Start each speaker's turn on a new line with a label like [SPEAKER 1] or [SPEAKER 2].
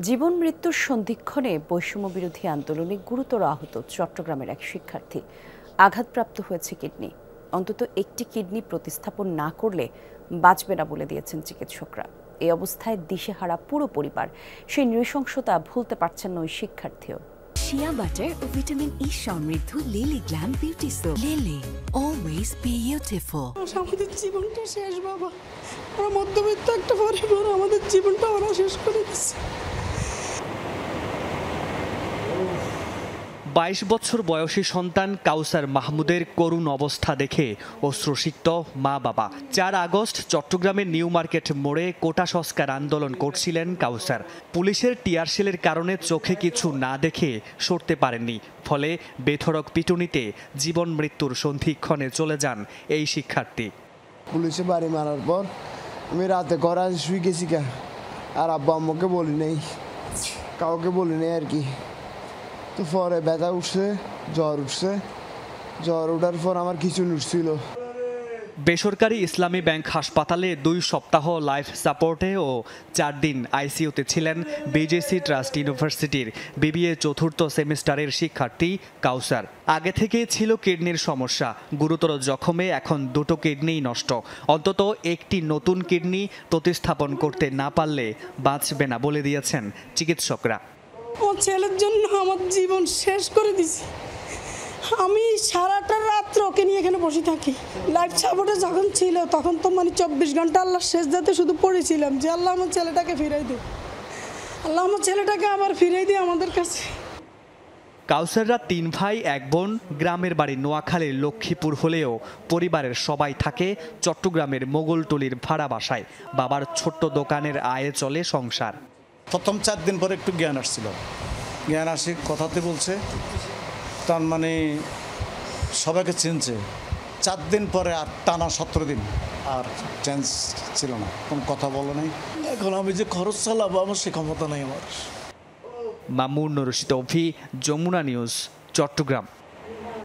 [SPEAKER 1] জীবন মৃত্যুর সন্ধিক্ষণে বৈষম্য বিরোধী আন্দোলনে গুরুতর আহত চট্টগ্রামের এক শিক্ষার্থী। আঘাতপ্রাপ্ত হয়েছে কিডনি। অন্তত একটি কিডনি প্রতিস্থাপন না করলে বাঁচবে না বলে দিয়েছেন চিকিৎসকরা। এই অবস্থায় দিশেহারা পুরো পরিবার। সেই নৃশংসতা ভুলতে পারছেন না ওই শিক্ষার্থীও।
[SPEAKER 2] শিয়া বাটার ও ভিটামিন ই সমৃদ্ধ lily glam beauty soap. Lily, always beautiful.
[SPEAKER 3] আমাদের জীবনটা শেষ বাবা। আমরা মধ্যবিত্ত একটা পরিবার, আমাদের জীবনটা ওরা শেষ করে দিচ্ছে।
[SPEAKER 4] ২২ বছর বয়সী সন্তান কাউসার মাহমুদের করুণ অবস্থা দেখে অশ্রুসিক্ত মা বাবা। ৪ আগস্ট চট্টগ্রামের নিউ মার্কেট মোড়ে কোটা সংস্কার আন্দোলন করছিলেন কাউসার। পুলিশের টিয়ারশেলের কারণে চোখে কিছু না দেখে সরতে পারেননি। ফলে বেধড়ক পিটুনিতে জীবন মৃত্যুর সন্ধিক্ষণে চলে যান এই শিক্ষার্থী।
[SPEAKER 5] পুলিশে বাড়ি মারার পর আমি রাতে ঘরে শুয়ে গেছি আর আব্বা আম্মুকে বলি নেই, কাউকে বলি নেই আর কি। তো পরে ব্যথা উঠছে, জ্বর ওঠার পর আমার কিছু উঠছিল।
[SPEAKER 4] বেসরকারি ইসলামী ব্যাংক হাসপাতালে 2 সপ্তাহ লাইফ সাপোর্টে ও 4 দিন আইসিইউতে ছিলেন বিজেসি ট্রাস্ট ইউনিভার্সিটির বিবিএ চতুর্থ সেমিস্টারের শিক্ষার্থী কাউসার। আগে থেকেই ছিল কিডনির সমস্যা। গুরুতর জখমে এখন 2টো কিডনিই নষ্ট। অন্তত একটি নতুন কিডনি প্রতিস্থাপন করতে না পারলে বাঁচবে না বলে দিয়েছেন চিকিৎসকরা।
[SPEAKER 3] আমার ছেলের জন্য আমার জীবন শেষ করে দিছি। আমি সারাটা রাত্র ওকে নিয়ে এখানে বসে থাকি। লাইফ সাপোর্টে যখন ছিল তখন তো 24 ঘন্টা আল্লাহ শেষ যাতে শুধু পড়েছিলাম যে আল্লাহ আমার ছেলেটাকে ফিরাই দে, আল্লাহ আমার ছেলেটাকে আবার ফিরাই দিয়ে আমাদের কাছে।
[SPEAKER 4] কাউসাররা 3 ভাই 1 বোন। গ্রামের বাড়ি নোয়াখালীর লক্ষ্মীপুর হলেও পরিবারের সবাই থাকে চট্টগ্রামের মোগলটুলির ভাড়া বাসায়। বাবার ছোট্ট দোকানের আয়ে চলে সংসার।
[SPEAKER 6] প্রথম 4 দিন পরে একটু জ্ঞান আসছিল, জ্ঞান আসি কথাতে বলছে, তার মানে সবাইকে চিনছে। 4 দিন পরে আর টানা 17 দিন আর চেঞ্জ ছিল না, কোনো কথা বলে নাই। এখন আমি যে খরচ চালাবো আমার সে ক্ষমতা নাই আমার।
[SPEAKER 4] মামুন রশিদ অভি, যমুনা নিউজ, চট্টগ্রাম।